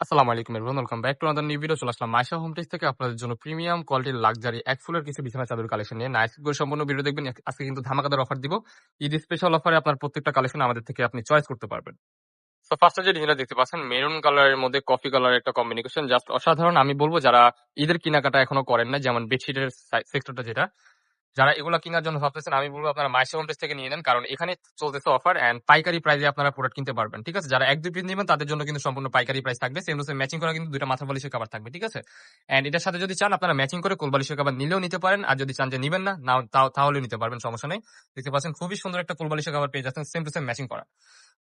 আসসালামু আলাইকুম everyone, welcome back to another new video. চলে আসলাম মাইশা হোম টেক্স থেকে আপনাদের জন্য প্রিমিয়াম কোয়ালিটির লাক্সারি এক ফুলের কিছু বিছানা চাদর কালেকশন নিয়ে। নাইস করে সম্পূর্ণ ভিডিও দেখবেন। আজকে কিন্তু ধামাকাদার অফার দিব। ঈদ স্পেশাল অফারে আপনার প্রত্যেকটা কালেকশন আমাদের থেকে আপনি চয়েস করতে পারবেন। তো ফার্স্টে যে ডিজাইনটা দেখতে পাচ্ছেন মেরুন কালারের মধ্যে কফি কালারের একটা কম্বিনেশন, জাস্ট অসাধারণ। আমি বলবো যারা ঈদের কেনাকাটা এখনো করেন না, যেমন বেডশিটের সেক্টরটা যেটা, যারা এগুলা কেনার জন্য ভাবতেছেন, আমি বলবো আপনারা মাইশা হোম টেক্স থেকে নিয়ে নেন, কারণ এখানে চলতেছে অফার এন্ড পাইকারি প্রাইসে আপনারা প্রোডাক্ট কিনতে পারবেন। ঠিক আছে, যারা এক দুই পিস নেবেন তাদের জন্য কিন্তু সম্পূর্ণ পাইকারি প্রাইস থাকবে। সেম টু সেম ম্যাচিং করা কিন্তু দুইটা মাথা বালিশের কভার থাকবে। ঠিক আছে, এন্ড এটার সাথে যদি চান আপনারা ম্যাচিং করে কোল বালিশের কভার নিলেও নিতে পারেন, আর যদি চান যে নিবেন না তাহলেও নিতে পারবেন, সমস্যা নেই। দেখতে পাচ্ছেন খুবই সুন্দর একটা কোল বালিশের কভার পেয়ে যাচ্ছেন, সেম টু সেম ম্যাচিং করা।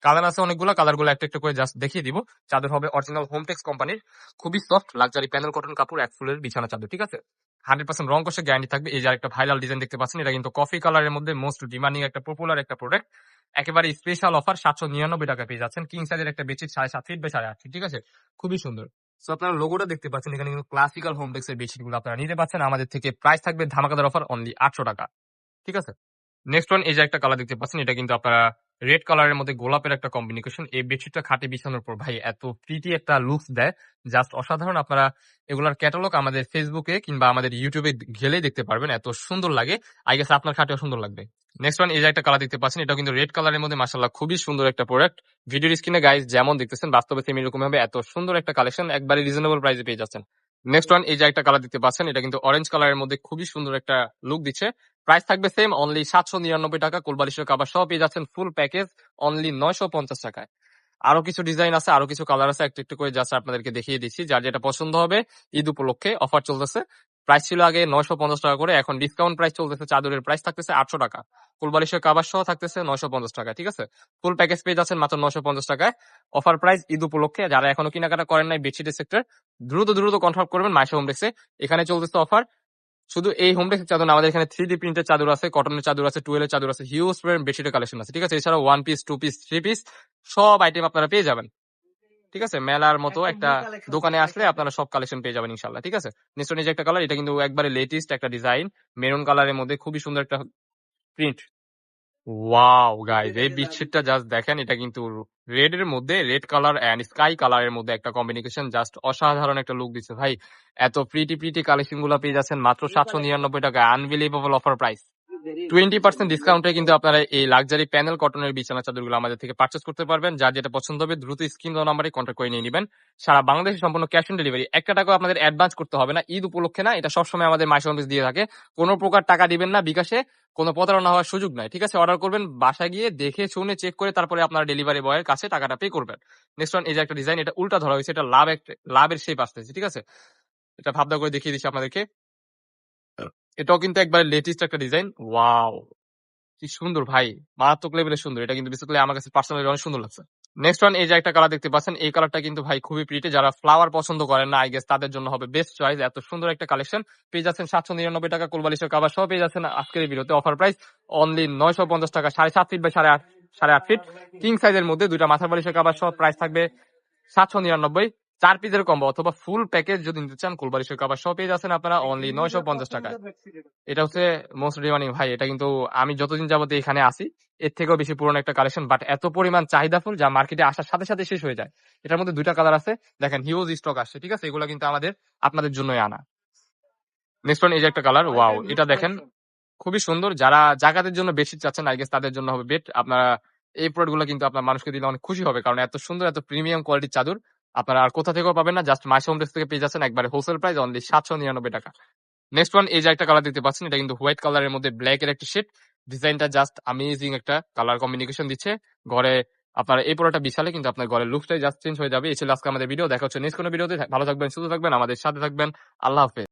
কালার আছে অনেকগুলো, কালারগুলো একটা একটা করে জাস্ট দেখিয়ে দিব। চাদর হবে অরিজিনাল হোম টেক্স কোম্পানির, খুবই সফট লাক্সারি প্যানেল কটন কাপড়, এক ফুলের বিছানা চাদর। ঠিক আছে, 100% রং কষে গ্যারান্টি থাকবে। এই যে একটা ভাইরাল ডিজাইন দেখতে পাচ্ছেন, এটা কিন্তু কফি কালারের মধ্যে মোস্ট ডিমান্ডিং একটা পপুলার একটা প্রোডাক্ট। একেবারে স্পেশাল অফার 799 টাকা পেয়ে যাচ্ছেন। কিং সাইজের একটা বেডশিট 7.5 ফিট বাই 8.5 ফিট। ঠিক আছে, খুবই সুন্দর। সো আপনারা লোগোটা দেখতে পাচ্ছেন, এখানে কিন্তু ক্লাসিক্যাল হোম টেক্স এর বেডশিট গুলো আপনারা নিতে পাচ্ছেন আমাদের থেকে। প্রাইস থাকবে ধামাকাদার অফার অনলি 800 টাকা। ঠিক আছে, নেক্সট ওয়ান, এই যে একটা কালার দেখতে পাচ্ছেন, এটা কিন্তু আপনারা রেড কালারের মধ্যে গোলাপের একটা কম্বিনেশন। এই বেডশিটটা খাটে বিছানোর পর ভাই এত প্রিটি একটা লুকস দেয়, জাস্ট অসাধারণ। আপনারা এগুলার ক্যাটালগ আমাদের ফেসবুকে কিংবা আমাদের ইউটিউবে গেলেই দেখতে পারবেন, এত সুন্দর লাগে। আই গেস আপনার খাটেও সুন্দর লাগবে। নেক্সট ওয়ান, এই যে একটা কালার দেখতে পাচ্ছেন, এটা কিন্তু রেড কালারের মধ্যে মাশাআল্লাহ খুবই সুন্দর একটা প্রোডাক্ট। ভিডিওর স্ক্রিনে গাইস যেমন দেখতেছেন বাস্তবে সেম এরকম হবে। এত সুন্দর একটা কালেকশন একবারে রিজনেবল প্রাইসে পেয়ে যাচ্ছেন। নেক্সট ওয়ান, এই যে একটা কালার দেখতে পাচ্ছেন, এটা কিন্তু অরেঞ্জ কালারের মধ্যে খুবই সুন্দর একটা লুক দিচ্ছে। প্রাইস থাকবে সেম অনলি 799 টাকা। কোলবালিশের কাভার সহ পেয়ে যাচ্ছেন ফুল প্যাকেজ অনলি 950 টাকায়। আরো কিছু ডিজাইন আছে, আরো কিছু কালার আছে, একটু একটু করে জাস্ট আপনাদেরকে দেখিয়ে দিচ্ছি। যার যেটা পছন্দ হবে, ঈদ উপলক্ষে অফার চলতেছে। প্রাইস ছিল আগে 950 টাকা করে, এখন ডিসকাউন্ট প্রাইস চলতেছে। চাদরের প্রাইস থাকতেছে 800 টাকা, কোলবালিশের কাভার সহ থাকতেছে 950 টাকা। ঠিক আছে, ফুল প্যাকেজ পেয়ে যাচ্ছেন মাত্র 950 টাকায়। অফার প্রাইস ঈদ উপলক্ষে। যারা এখনো কেনাকাটা করেন নাই বেডশিটের সেক্টর, দ্রুত দ্রুত কনফার্ম করবেন মাইশা হোম টেক্সে। এখানে চলতেছে অফার। শুধু এই হোম টেক্সের চাদর না, আমাদের এখানে 3D প্রিন্টের চাদর আছে, কটনের চাদর আছে, টুয়েলের চাদর আছে, হিউজ বেডশিটের কালেকশন আছে। ঠিক আছে, এছাড়াও 1 পিস, 2 পিস, 3 পিস সব আইটেম আপনারা পেয়ে যাবেন। ঠিক আছে, মেলার মতো একটা দোকানে আসলে আপনারা সব কালেকশন পেয়ে যাবেন ইনশাল্লাহ। ঠিক আছে, নিশ্চয় নিজে একটা কালার, এটা কিন্তু একবারে লেটেস্ট একটা ডিজাইন, মেরুন কালারের মধ্যে খুবই সুন্দর একটা প্রিন্ট। ওয়াও গাইস, এই বেডশিটটা জাস্ট দেখেন, এটা কিন্তু রেড এর মধ্যে, রেড কালার এন্ড স্কাই কালারের মধ্যে একটা কম্বিনেশন, জাস্ট অসাধারণ একটা লুক দিচ্ছে ভাই। এত প্রিটি প্রিটি কালেকশন গুলো পেয়ে যাচ্ছেন মাত্র 799 টাকা। Unbelievable offer price. 20% ডিসকাউন্টে কিন্তু আপনারা এই লাক্সারি প্যানেল কটনের বিছানা চাদরগুলো আমাদের থেকে পারচেজ করতে পারবেন। যার যেটা পছন্দ হবে দ্রুত স্ক্রিন দেওয়া নাম্বারে কন্ট্যাক্ট করে নিয়ে নেবেন। সারা বাংলাদেশে সম্পূর্ণ ক্যাশ অন ডেলিভারি। একটা টাকাও আপনাদের অ্যাডভান্স করতে হবে না, ঈদ উপলক্ষে না, এটা সবসময় আমাদের মাইশা হোম টেক্স দিয়ে থাকে। কোনো প্রকার টাকা দিবেন না বিকাশে, কোনো প্রতারণা হওয়ার সুযোগ নাই। ঠিক আছে, অর্ডার করবেন, বাসায় গিয়ে দেখে শুনে চেক করে তারপরে আপনার ডেলিভারি বয়ের কাছে টাকাটা পে করবেন। নেক্সট ওয়ান, এই যে একটা ডিজাইন, এটা উল্টা ধরা হয়েছে, এটা লাভের শেপ আসতেছে। ঠিক আছে, এটা ভাবনা করে দেখিয়ে দিচ্ছি আপনাদেরকে। এটাও কিন্তু একবারে লেটেস্ট একটা ডিজাইন। ওয়াও, কি সুন্দর ভাই, মারাত্মক লেভেলের সুন্দর। এটা কিন্তু বেসিক্যালি আমার কাছে পার্সোনালি অনেক সুন্দর লাগছে। নেক্সট ওয়ান, এই যে একটা কালার দেখতে পাচ্ছেন, এই কালারটা কিন্তু ভাই খুবই প্রিটি। যারা ফ্লাওয়ার পছন্দ করেন না, আই গেস তাদের জন্য হবে বেস্ট চয়েস। এত সুন্দর একটা কালেকশন পেয়ে যাচ্ছেন 799 টাকা। কোলবালিশের কাভার সহ পেয়ে যাচ্ছেন আজকের এই ভিডিওতে। অফার প্রাইস অনলি 950 টাকা। 7.5 ফিট বাই 8.5 ফিট কিং সাইজের মধ্যে দুইটা মাথার বালিশের কাভার সহ প্রাইস থাকবে 799। 4 পিসের কম্বো অথবা ফুল প্যাকেজ যদি নিতে চান, কোলবালিশের কাভার সহ পেয়ে যাচ্ছেন আপনারা অনলি 950 টাকায়। এটা হচ্ছে মোস্ট ডিমান্ডিং ভাই। এটা কিন্তু আমি যতদিন যাবত এখানে আসি এর থেকেও বেশি পুরনো একটা কালেকশন, বাট এত পরিমাণ চাহিদাফুল যা মার্কেটে আসার সাথে সাথে শেষ হয়ে যায়। এটার মধ্যে দুইটা কালার আছে, দেখেন হিউজ স্টক আসছে। ঠিক আছে, এগুলো কিন্তু আপনাদের জন্যই আনা। নেক্সট ওয়ান, এই যে একটা কালার, ওয়াও, এটা দেখেন খুবই সুন্দর। যারা জাকাতের জন্য বেডশিট চাচ্ছেন, আই গেস তাদের জন্য হবে বেড। আপনারা এই প্রোডাক্ট গুলো কিন্তু আপনার মানুষকে দিলে অনেক খুশি হবে, কারণ এত সুন্দর এত প্রিমিয়াম কোয়ালিটির চাদর আপনারা আর কোথা থেকেও পাবেন না। জাস্ট মাইশা হোম টেক্স থেকে পেয়ে যাচ্ছেন একবারে হোলসেল প্রাইস অনলি 799 টাকা। নেক্সট ওয়ান, এই যে একটা কালার দেখতে পাচ্ছেন, এটা কিন্তু হোয়াইট কালারের মধ্যে ব্ল্যাক এর একটা শেড। ডিজাইনটা জাস্ট আমেজিং একটা কালার কম্বিনেশন দিচ্ছে। ঘরে আপনার এই পুরোটা বিছালে কিন্তু আপনার ঘরের লুকটাই জাস্ট চেঞ্জ হয়ে যাবে। এই ছিল আজকে আমাদের ভিডিও। দেখা হচ্ছে নেক্সট কোনো ভিডিওতে। ভালো থাকবেন, সুস্থ থাকবেন, আমাদের সাথে থাকবেন। আল্লাহ হাফেজ।